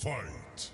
Fight!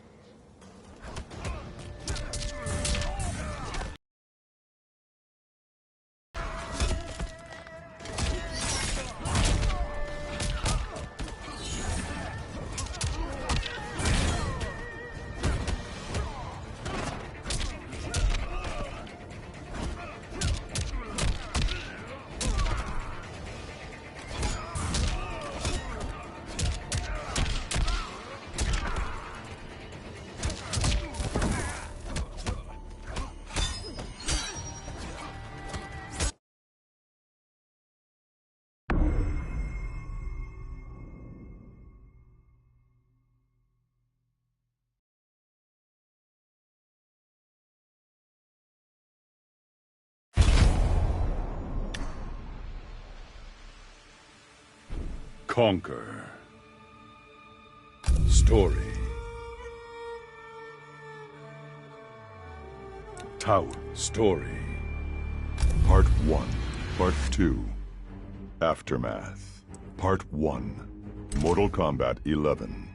Conquer. Story. Tower. Story. Part 1. Part 2. Aftermath. Part 1. Mortal Kombat 11.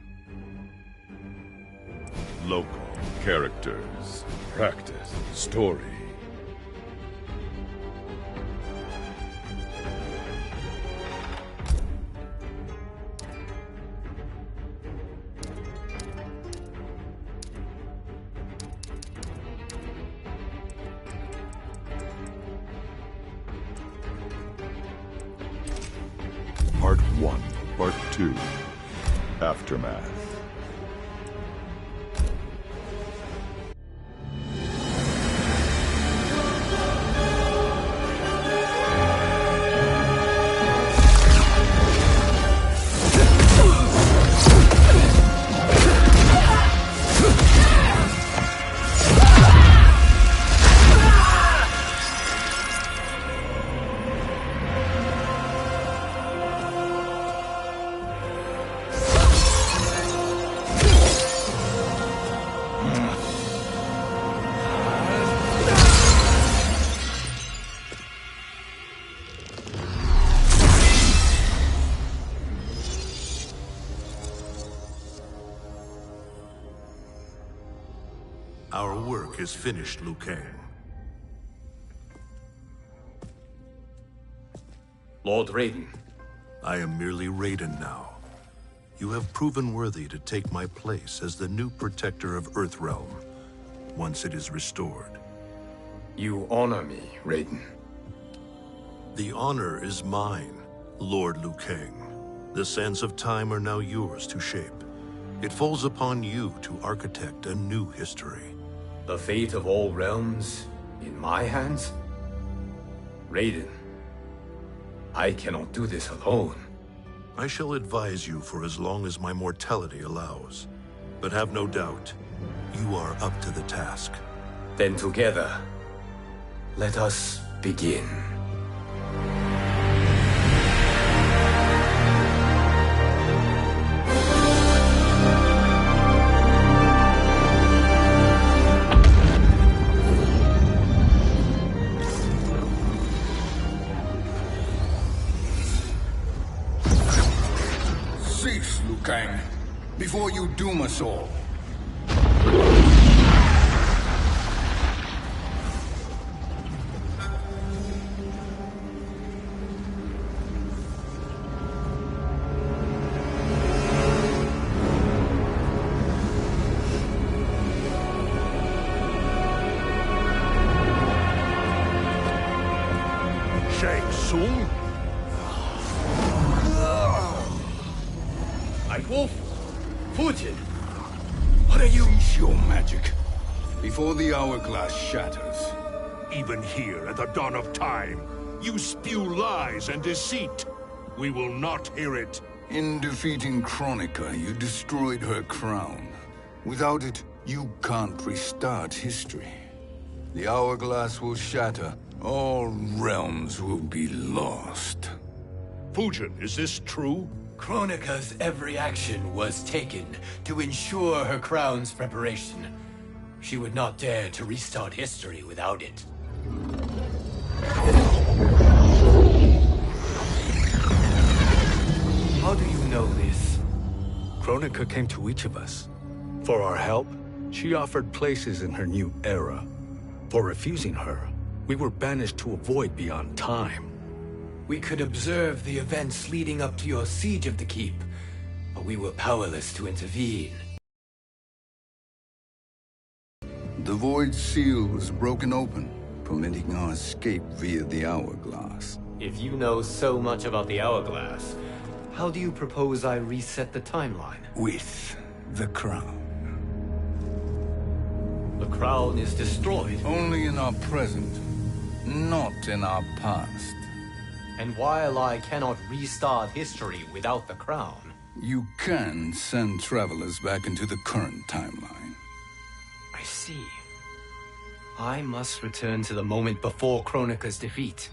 Local. Characters. Practice. Story. Part 1. Part 2. Aftermath. Our work is finished, Liu Kang. Lord Raiden. I am merely Raiden now. You have proven worthy to take my place as the new protector of Earthrealm, once it is restored. You honor me, Raiden. The honor is mine, Lord Liu Kang. The sands of time are now yours to shape. It falls upon you to architect a new history. The fate of all realms in my hands? Raiden, I cannot do this alone. I shall advise you for as long as my mortality allows. But have no doubt, you are up to the task. Then together, let us begin. Cease, Liu Kang, before you doom us all. Shang Tsung? Wolf, Fujin, what are you? Cease your magic, before the hourglass shatters. Even here at the dawn of time, you spew lies and deceit. We will not hear it. In defeating Kronika, you destroyed her crown. Without it, you can't restart history. The hourglass will shatter. All realms will be lost. Fujin, is this true? Kronika's every action was taken to ensure her crown's preparation. She would not dare to restart history without it. How do you know this? Kronika came to each of us. For our help, she offered places in her new era. For refusing her, we were banished to a void beyond time. We could observe the events leading up to your siege of the keep, but we were powerless to intervene. The void seal was broken open, permitting our escape via the hourglass. If you know so much about the hourglass, how do you propose I reset the timeline? With the crown. The crown is destroyed. Only in our present, not in our past. And while I cannot restart history without the crown, You can send travelers back into the current timeline. I see. I must return to the moment before Kronika's defeat.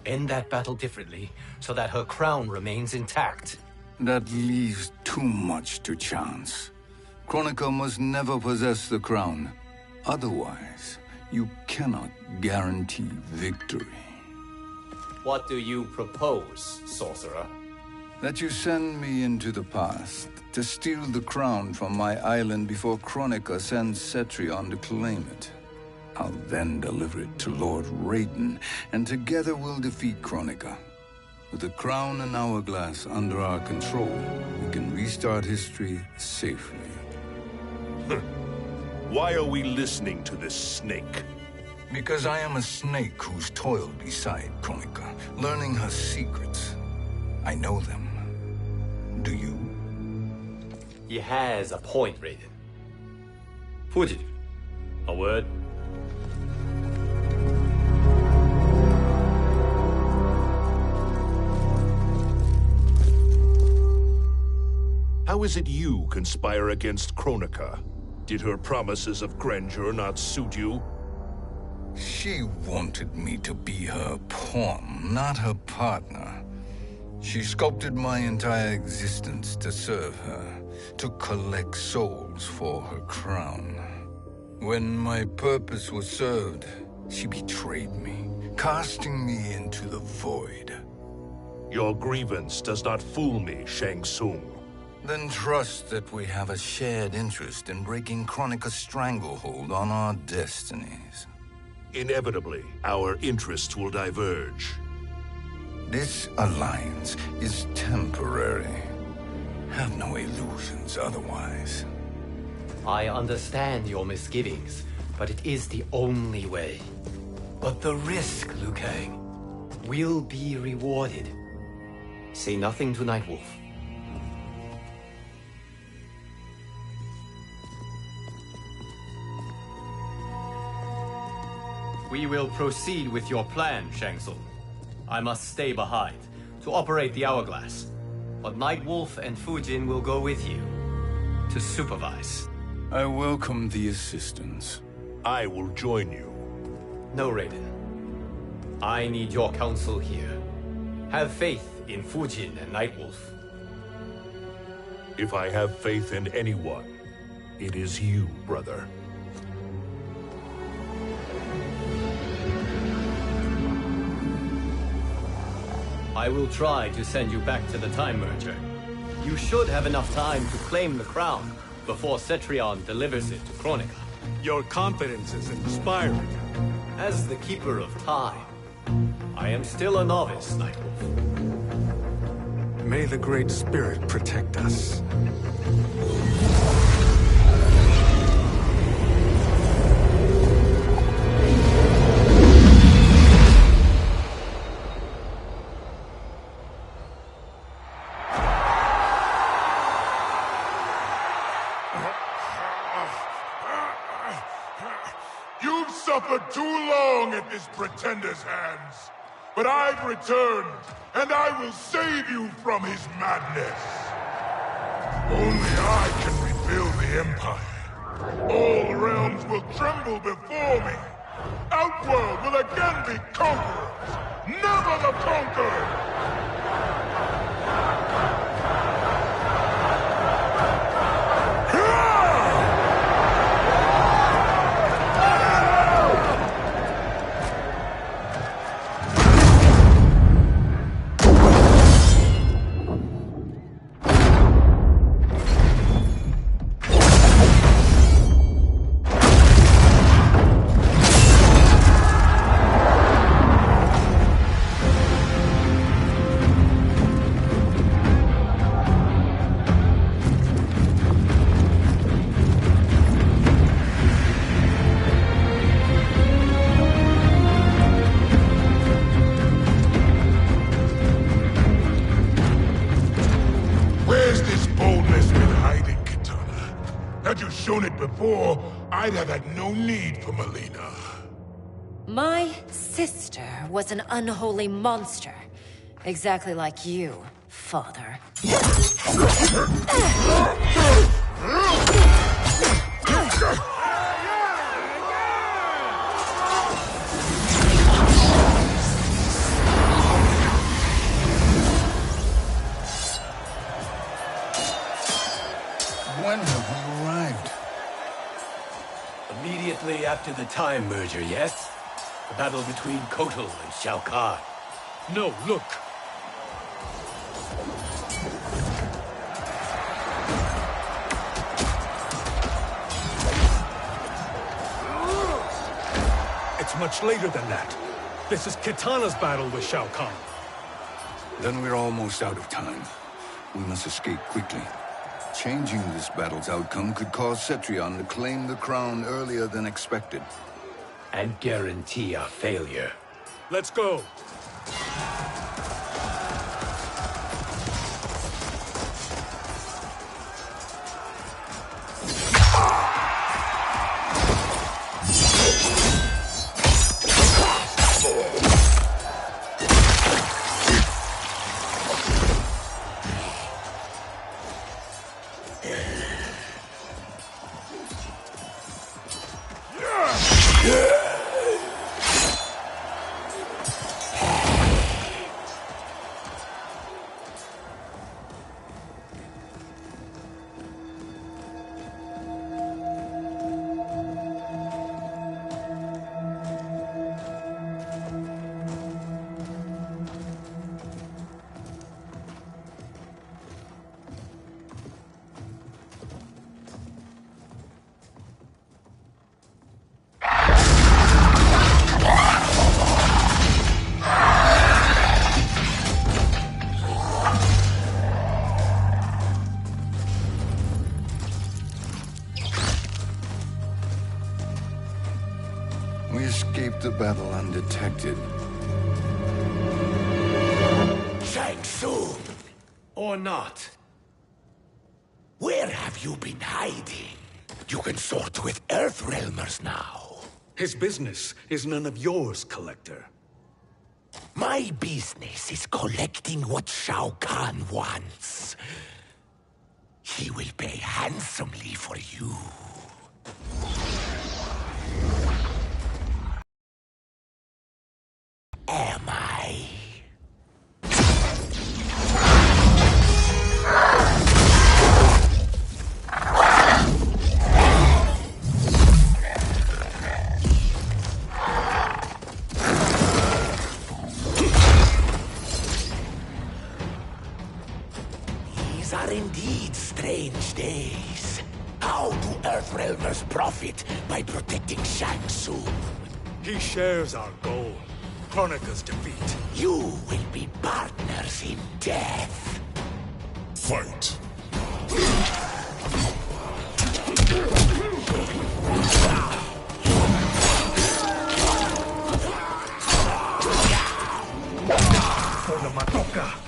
End that battle differently, so that her crown remains intact. That leaves too much to chance. Kronika must never possess the crown. Otherwise, you cannot guarantee victory. What do you propose, sorcerer? That you send me into the past to steal the crown from my island before Kronika sends Cetrion to claim it. I'll then deliver it to Lord Raiden, and together we'll defeat Kronika. With the crown and hourglass under our control, we can restart history safely. Why are we listening to this snake? Because I am a snake who's toiled beside Kronika, learning her secrets. I know them. Do you? He has a point, Raiden. Fuji, a word? How is it you conspire against Kronika? Did her promises of grandeur not suit you? She wanted me to be her pawn, not her partner. She sculpted my entire existence to serve her, to collect souls for her crown. When my purpose was served, she betrayed me, casting me into the void. Your grievance does not fool me, Shang Tsung. Then trust that we have a shared interest in breaking Kronika's stranglehold on our destinies. Inevitably, our interests will diverge. This alliance is temporary. Have no illusions otherwise. I understand your misgivings, but it is the only way. But the risk, Liu Kang, will be rewarded. Say nothing to Nightwolf. We will proceed with your plan, Shang Tsung. I must stay behind to operate the hourglass. But Nightwolf and Fujin will go with you to supervise. I welcome the assistance. I will join you. No, Raiden. I need your counsel here. Have faith in Fujin and Nightwolf. If I have faith in anyone, it is you, brother. I will try to send you back to the Time Merger. You should have enough time to claim the crown before Cetrion delivers it to Kronika. Your confidence is inspiring. As the Keeper of Time, I am still a novice, Nightwolf. May the Great Spirit protect us. You've suffered too long at this pretender's hands. But I've returned, and I will save you from his madness. Only I can rebuild the Empire. All realms will tremble before me. Outworld will again be conquerors, never the conquered! shown it before, I'd have had no need for Melina. My sister was an unholy monster. Exactly like you, father. When have we arrived? Immediately after the Time merger, yes? The battle between Kotal and Shao Kahn. No, look. It's much later than that. This is Kitana's battle with Shao Kahn. Then we're almost out of time. We must escape quickly. Changing this battle's outcome could cause Cetrion to claim the crown earlier than expected. And guarantee our failure. Let's go. We escaped the battle undetected. Shang Tsung! Or not. Where have you been hiding? You can sort with Earthrealmers now. His business is none of yours, Collector. My business is collecting what Shao Kahn wants. He will pay handsomely for you. Am I? These are indeed strange days. How do Earthrealmers profit by protecting Shang Tsung? He shares our goal. Kronika's defeat. You will be partners in death. Fight. For the Matoka.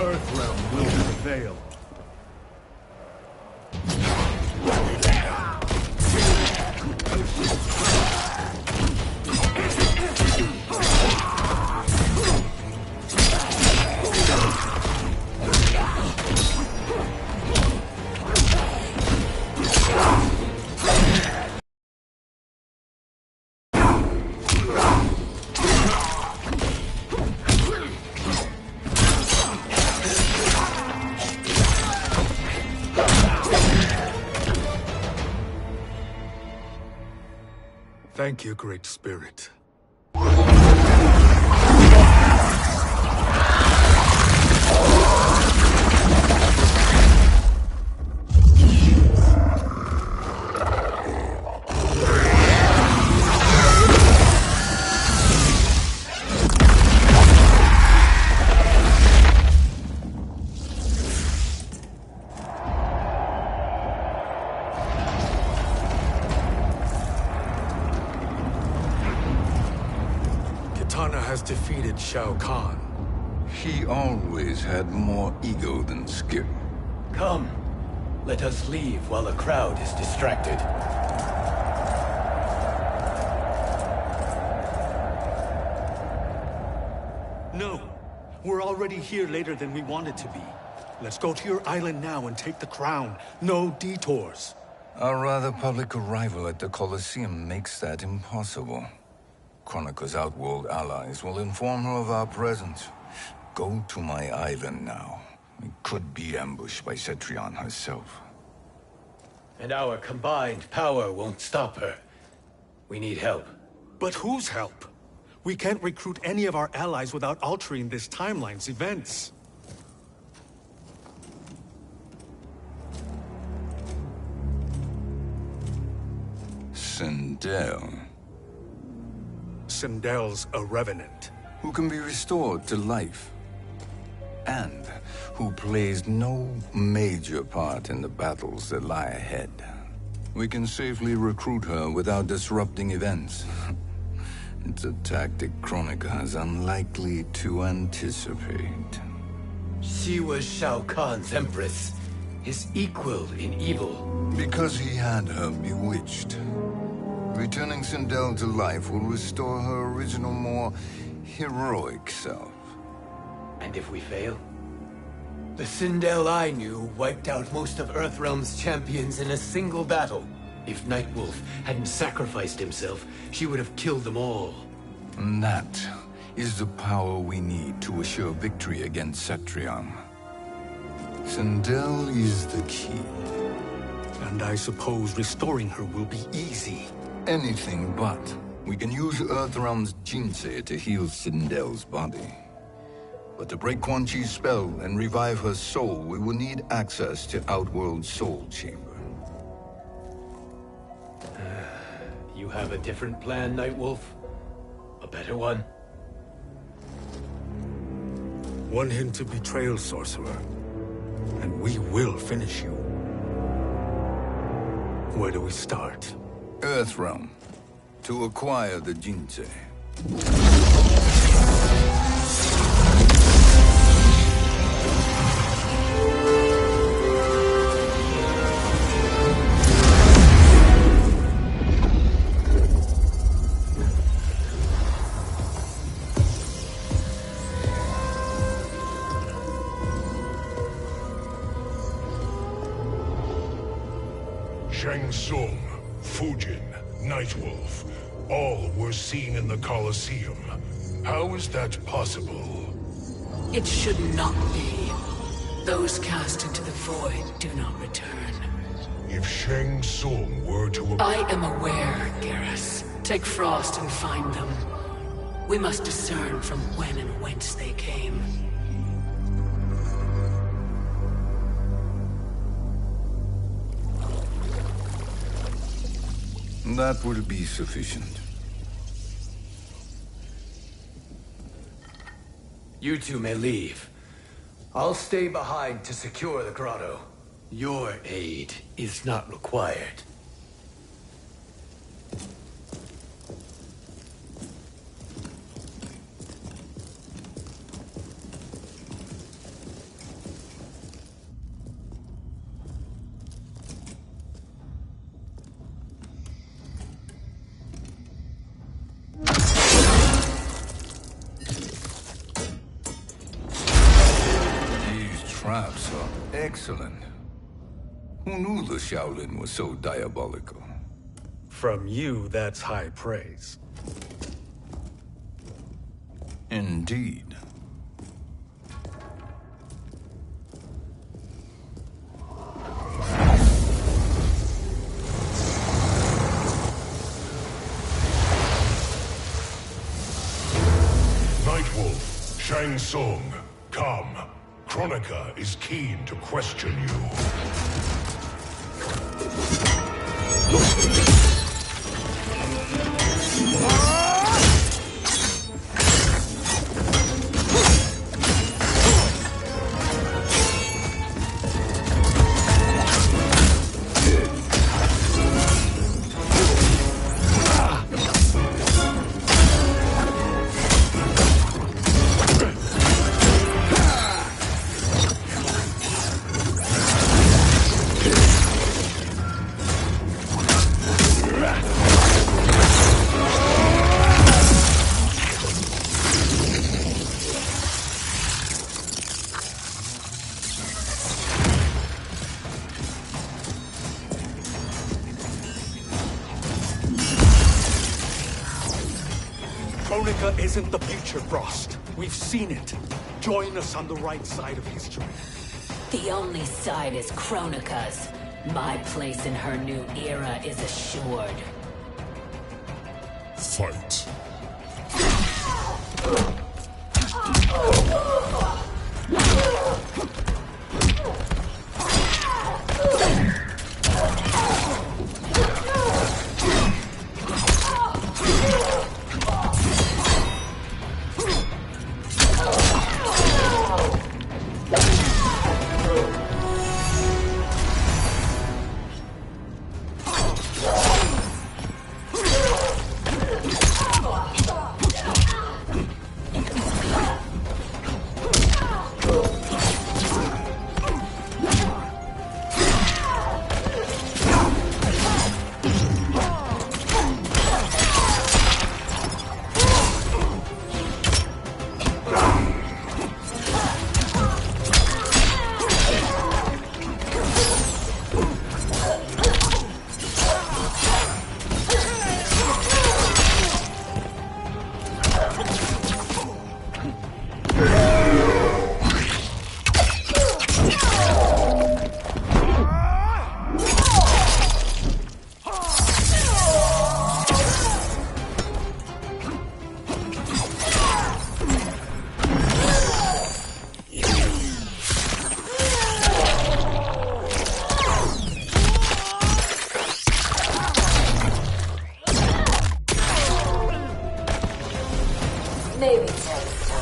Earthrealm will prevail. Thank you, Great Spirit. has defeated Shao Kahn. He always had more ego than skill. Come, let us leave while the crowd is distracted. No, we're already here later than we wanted to be. Let's go to your island now and take the crown. No detours. Our rather public arrival at the Colosseum makes that impossible. Kronika's outworld allies will inform her of our presence. Go to my island now. We could be ambushed by Cetrion herself. And our combined power won't stop her. We need help. But whose help? We can't recruit any of our allies without altering this timeline's events. Sindel, Sindel's a revenant. who can be restored to life, and who plays no major part in the battles that lie ahead. We can safely recruit her without disrupting events. It's a tactic Kronika is unlikely to anticipate. She was Shao Kahn's empress, his equal in evil. Because he had her bewitched. Returning Sindel to life will restore her original, more heroic self. And if we fail? The Sindel I knew wiped out most of Earthrealm's champions in a single battle. If Nightwolf hadn't sacrificed himself, she would have killed them all. And that is the power we need to assure victory against Cetrion. Sindel is the key. And I suppose restoring her will be easy. Anything but. We can use Earthrealm's Jinsei to heal Sindel's body. But to break Quan Chi's spell and revive her soul, we will need access to Outworld's Soul Chamber. You have a different plan, Nightwolf? A better one? One hint of betrayal, sorcerer, and we will finish you. Where do we start? Earthrealm. To acquire the Jinsei. Shang Tsung, Fujin, Nightwolf, all were seen in the Colosseum. How is that possible? It should not be. Those cast into the void do not return. If Shang Tsung were to... I am aware, Garrus. Take Frost and find them. We must discern from when and whence they came. That will be sufficient. You two may leave. I'll stay behind to secure the grotto. Your aid is not required. Traps are excellent. Who knew the Shaolin was so diabolical? From you, that's high praise. Indeed. Nightwolf, Shang Tsung, come. Kronika is keen to question you. Kronika isn't the future, Frost. We've seen it. Join us on the right side of history. The only side is Kronika's. My place in her new era is assured. Fight. Maybe next time.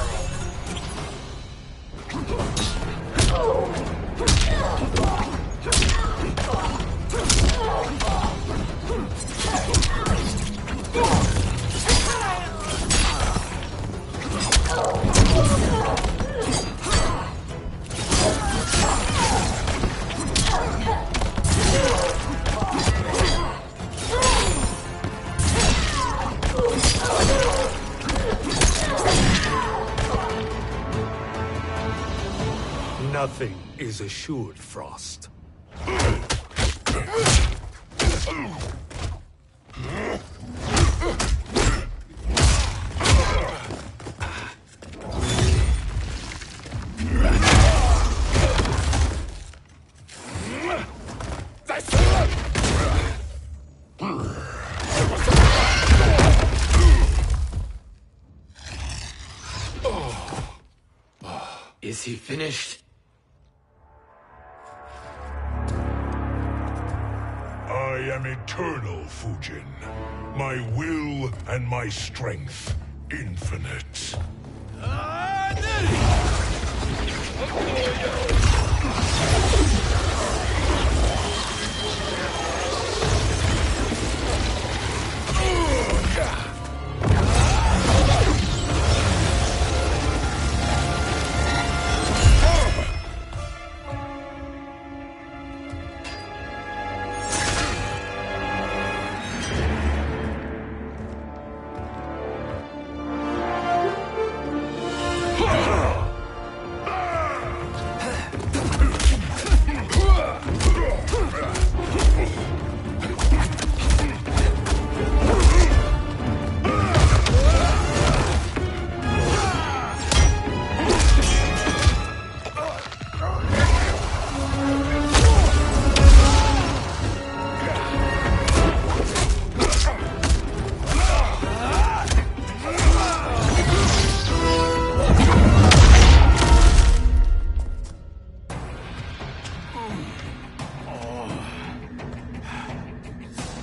Nothing is assured, Frost. Is he finished? I am eternal, Fujin. My will and my strength infinite.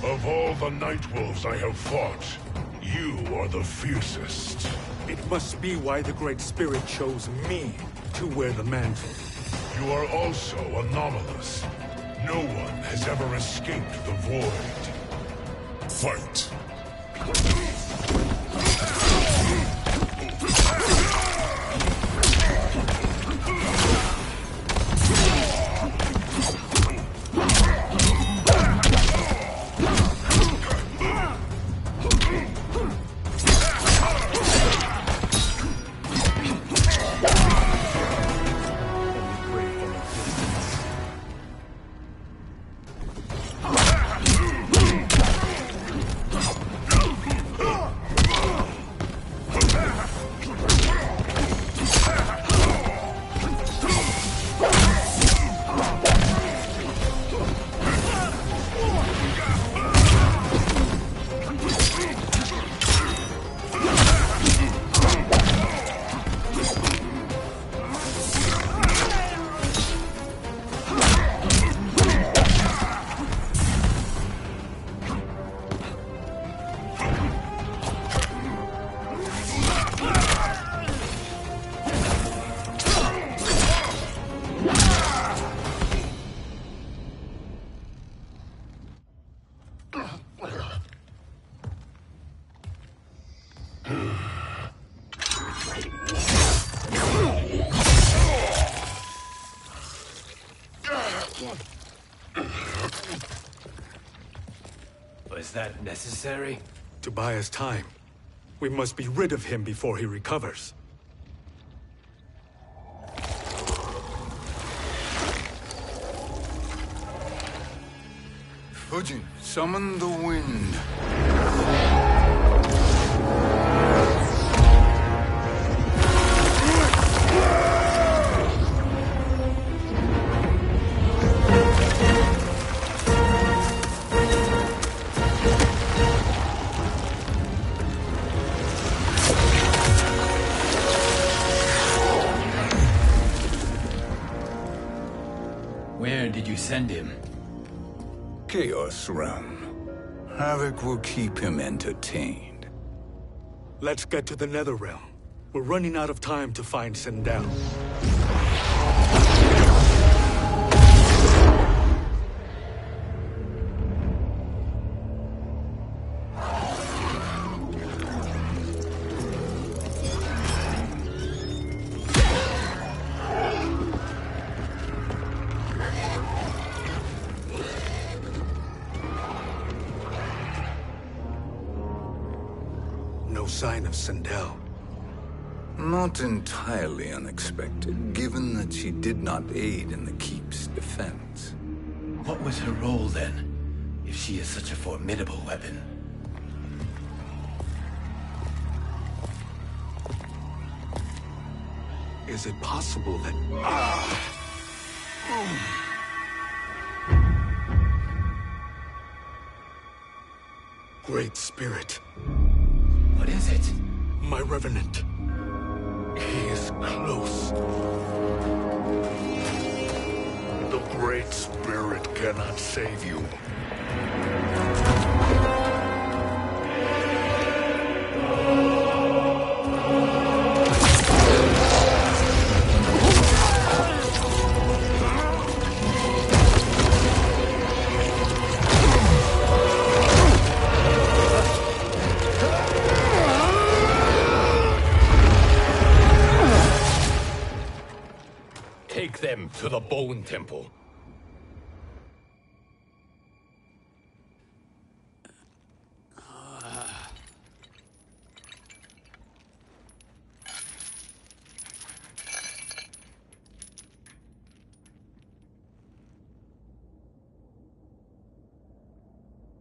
Of all the Nightwolves I have fought, you are the fiercest. It must be why the Great Spirit chose me to wear the mantle. You are also anomalous. No one has ever escaped the void. Fight! Was that necessary? To buy us time. We must be rid of him before he recovers. Fujin, summon the wind. Where did you send him? Chaos Realm. Havoc will keep him entertained. Let's get to the Netherrealm. We're running out of time to find Sindel. No sign of Sindel. Not entirely unexpected, given that she did not aid in the Keep's defense. What was her role then, if she is such a formidable weapon? Is it possible that... Great Spirit. What is it? My Revenant. He is close. The Great Spirit cannot save you. Take them to the Bone Temple.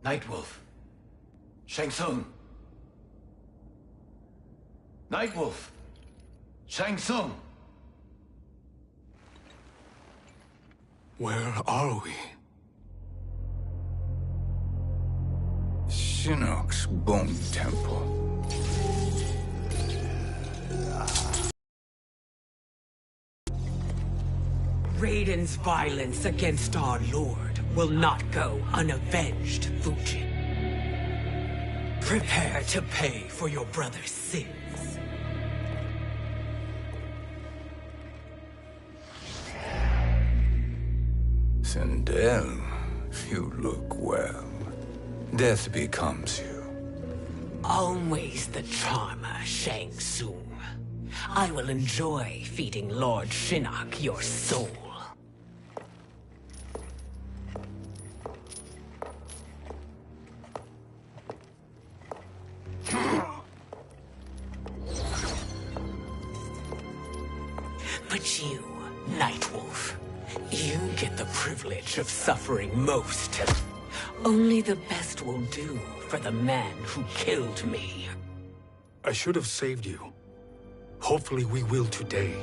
Nightwolf. Shang Tsung. Nightwolf. Shang Tsung. Where are we? Shinnok's Bone Temple. Raiden's violence against our Lord will not go unavenged, Fujin. Prepare to pay for your brother's sins. Sindel, you look well. Death becomes you. Always the charmer, Shang Tsung. I will enjoy feeding Lord Shinnok your soul. But you, Nightwolf, you get the privilege of suffering most. Only the best will do for the man who killed me. I should have saved you. Hopefully we will today.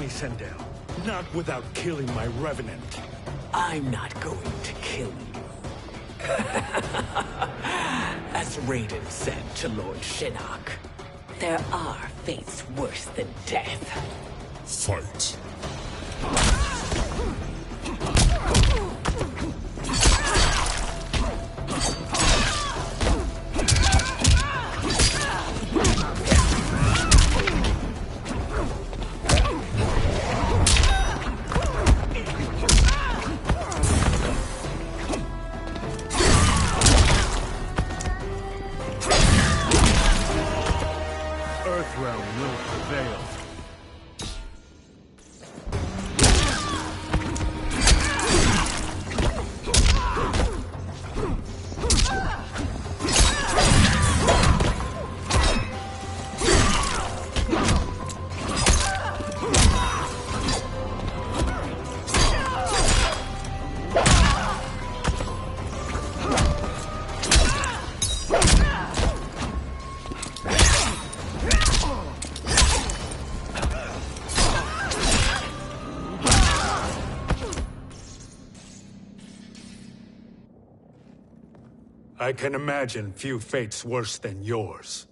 Sindel. Not without killing my Revenant. I'm not going to kill you. As Raiden said to Lord Shinnok, there are fates worse than death. Fight. I can imagine few fates worse than yours.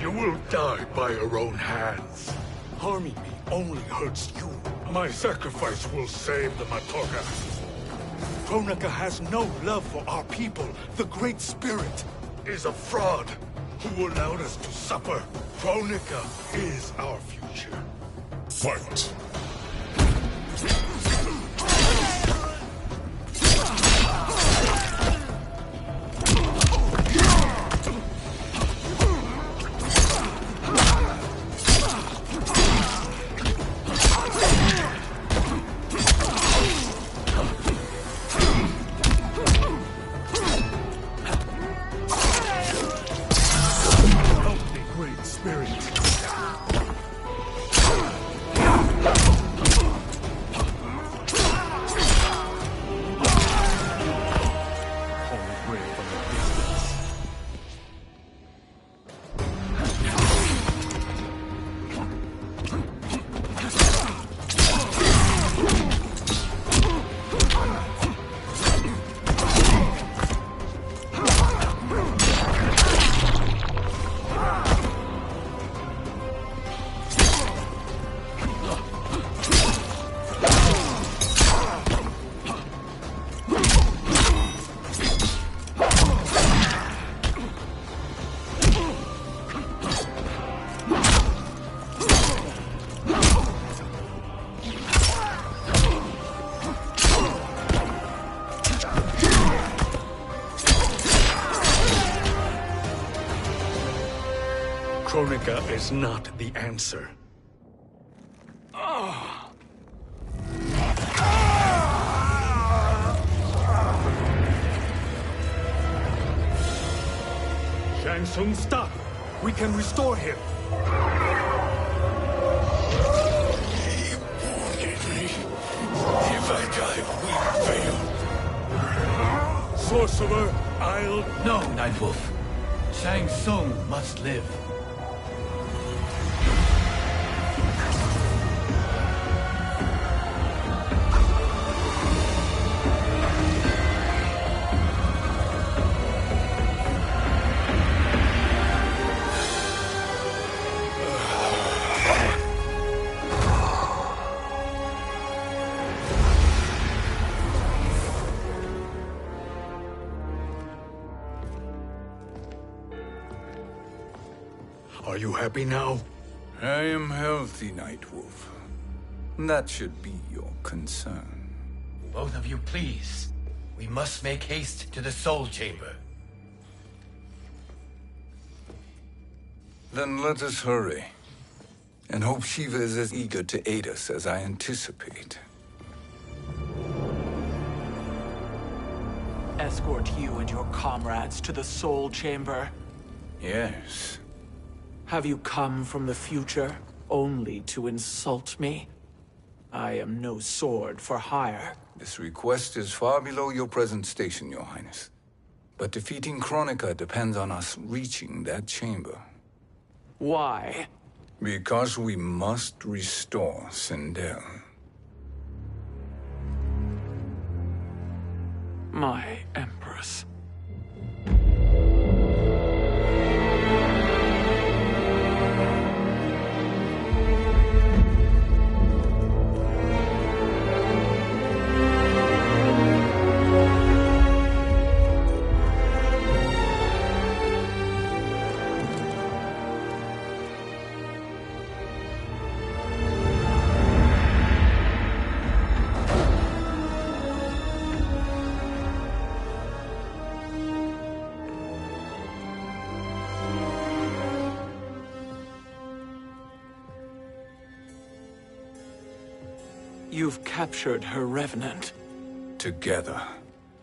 You will die by your own hands. Harming me only hurts you. My sacrifice will save the Matoka. Kronika has no love for our people. The Great Spirit Is a fraud who allowed us to suffer. Kronika is our future. Fight! Kronika is not the answer. Shang Tsung, stop! We can restore him! He wanted me. If I die, we fail. Sorcerer, I'll... No, Nightwolf. Shang Tsung must live. Are you happy now? I am healthy, Nightwolf. That should be your concern. Both of you, please. We must make haste to the Soul Chamber. Then let us hurry. And hope Shiva is as eager to aid us as I anticipate. Escort you and your comrades to the Soul Chamber? Yes. Have you come from the future only to insult me? I am no sword for hire. This request is far below your present station, Your Highness. But defeating Kronika depends on us reaching that chamber. Why? Because we must restore Sindel. My Empress. You've captured her revenant. Together,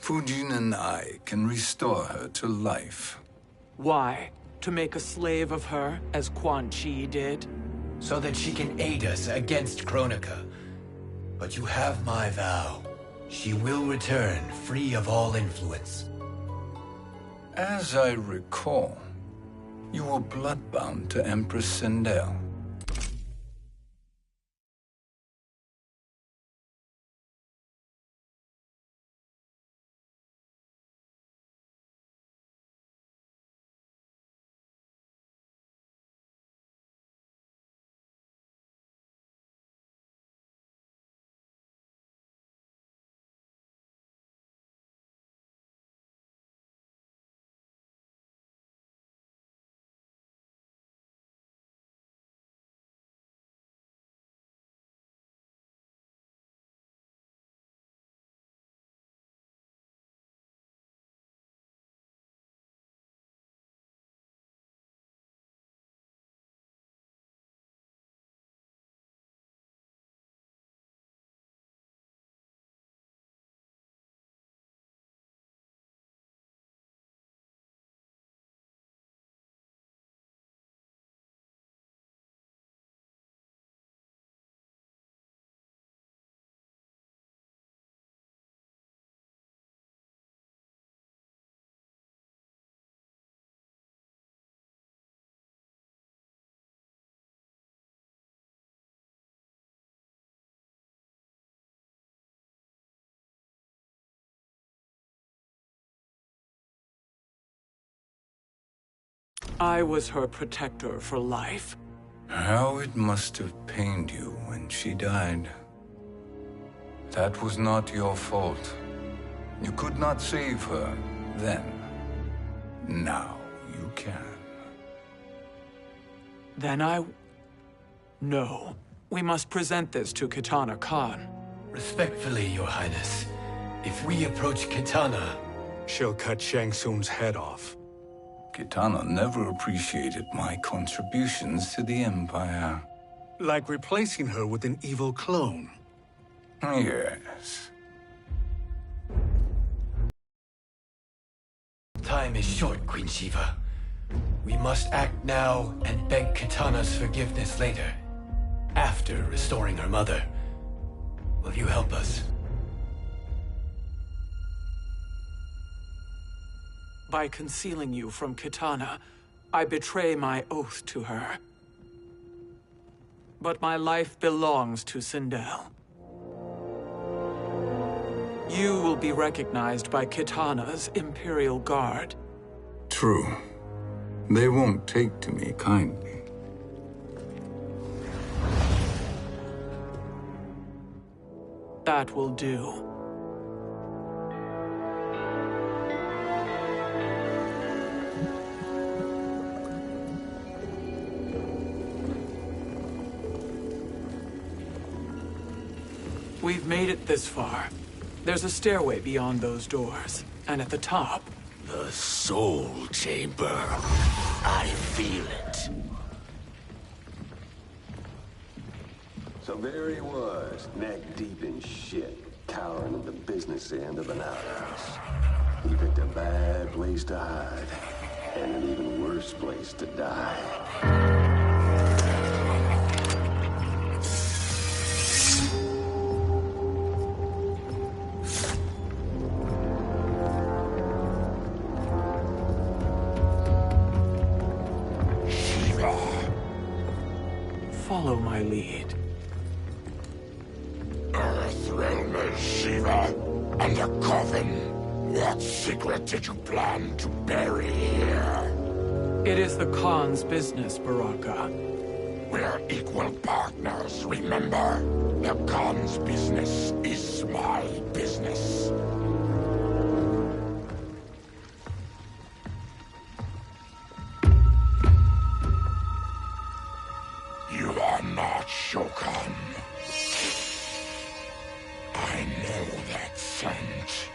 Fujin and I can restore her to life. Why? To make a slave of her, as Quan Chi did? So that she can aid us against Kronika. But you have my vow. She will return free of all influence. As I recall, you were bloodbound to Empress Sindel. I was her protector for life. How it must have pained you when she died. That was not your fault. You could not save her then. Now you can. Then No. We must present this to Kitana Khan. Respectfully, Your Highness, if we approach Kitana, she'll cut Shang Tsung's head off. Kitana never appreciated my contributions to the Empire. Like replacing her with an evil clone. Yes. Time is short, Queen Shiva. We must act now and beg Kitana's forgiveness later, after restoring her mother. Will you help us? By concealing you from Kitana, I betray my oath to her. But my life belongs to Sindel. You will be recognized by Kitana's Imperial Guard. True. They won't take to me kindly. That will do. We've made it this far. There's a stairway beyond those doors, and at the top... The Soul Chamber. I feel it. So there he was, neck deep in shit, cowering at the business end of an outhouse. He picked a bad place to hide, and an even worse place to die. Follow my lead. Earthrealmer Shiva, and a coven. What secret did you plan to bury here? It is the Khan's business, Baraka. We're equal partners, remember? The Khan's business is my business. You are not Shokan. I know that scent.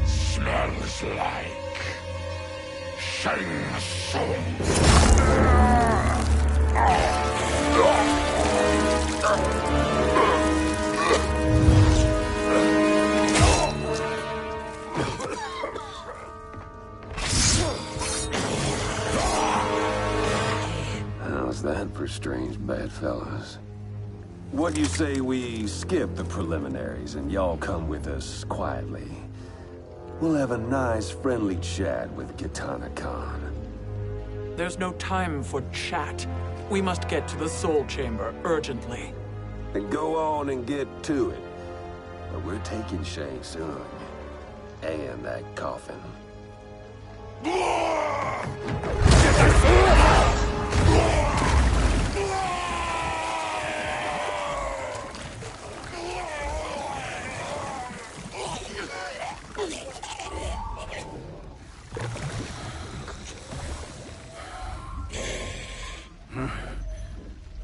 Smells like Shang Tsung. strange bedfellows. What do you say we skip the preliminaries and y'all come with us quietly? We'll have a nice, friendly chat with Kitana Khan. There's no time for chat. We must get to the Soul Chamber urgently. Then go on and get to it. But we're taking Shang Tsung. And that coffin.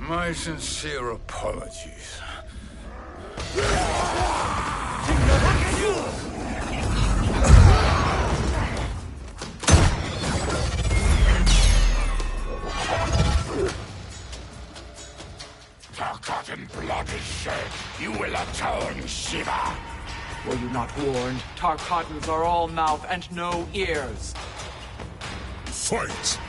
My sincere apologies. Forgotten blood is shed. You will atone, Shiva. Were you not warned? Tarkatans are all mouth and no ears. Fight!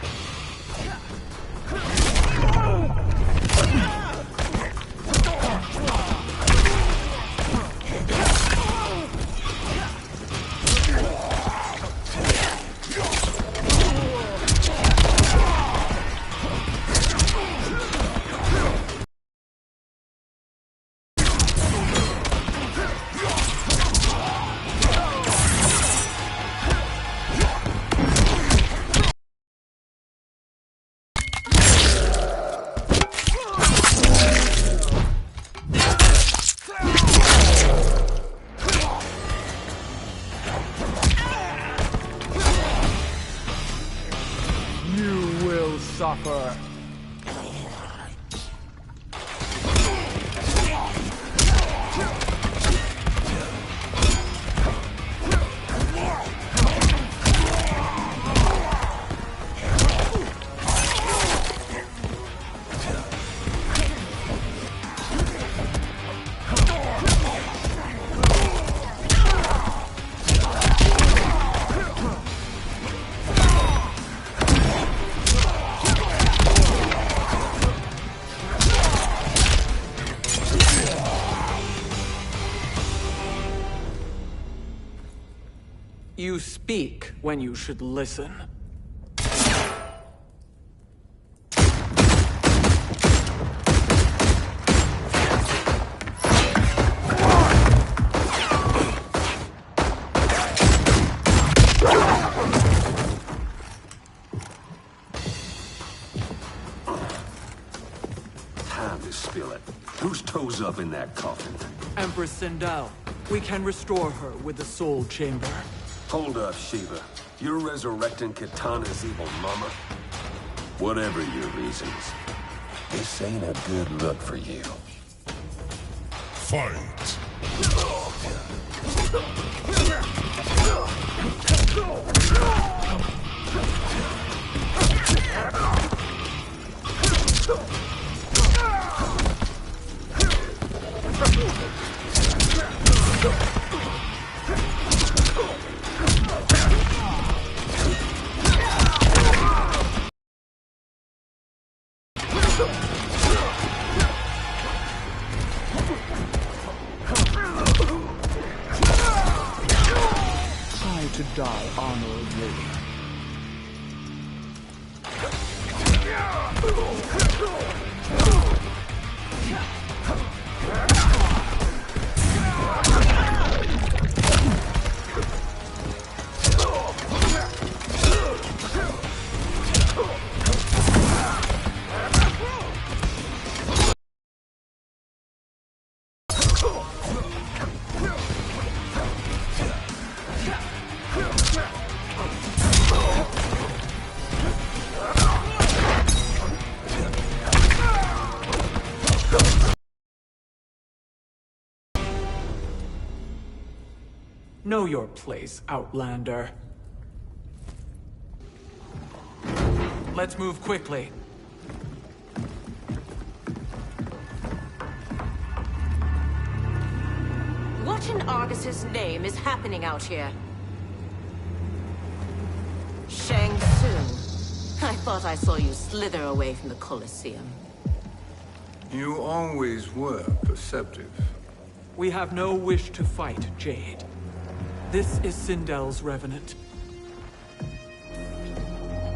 Suffer. You speak when you should listen. Time to spill it. Whose toes up in that coffin? Empress Sindel. We can restore her with the Soul Chamber. Hold up, Shiva. You're resurrecting Kitana's evil mama? Whatever your reasons, this ain't a good look for you. Fight! Try to die honorably. Know your place, Outlander. Let's move quickly. What in Argus's name is happening out here? Shang Tsung. I thought I saw you slither away from the Colosseum. You always were perceptive. We have no wish to fight, Jade. This is Sindel's Revenant.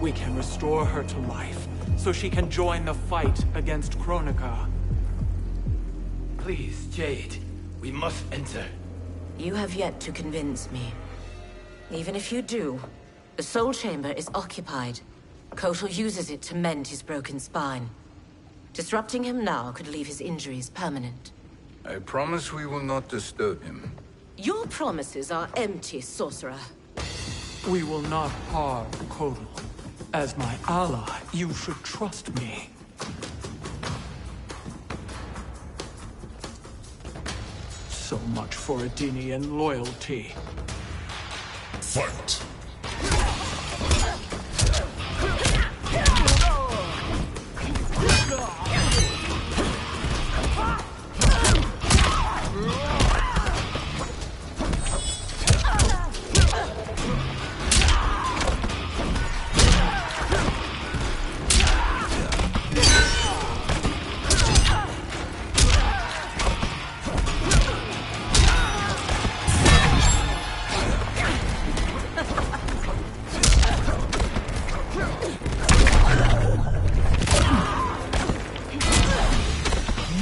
We can restore her to life, so she can join the fight against Kronika. Please, Jade. We must enter. You have yet to convince me. Even if you do, the Soul Chamber is occupied. Kotal uses it to mend his broken spine. Disrupting him now could leave his injuries permanent. I promise we will not disturb him. Your promises are empty, sorcerer. We will not harm Kotal. As my ally, you should trust me. So much for Adenian loyalty. Fight!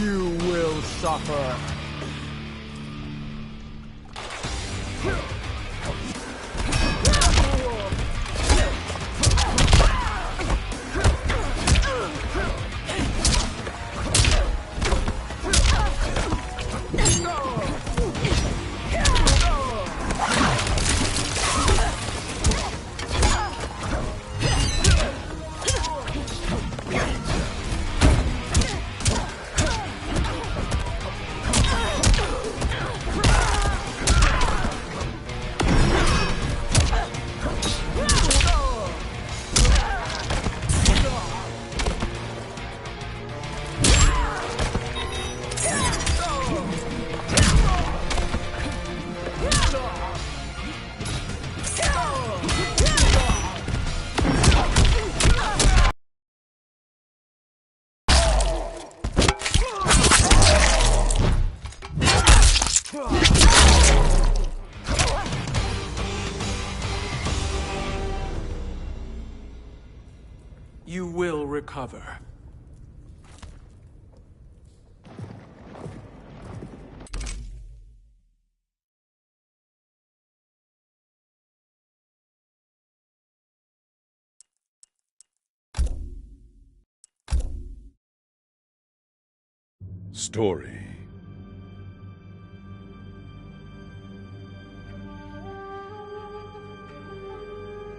You will suffer. You will recover. Story.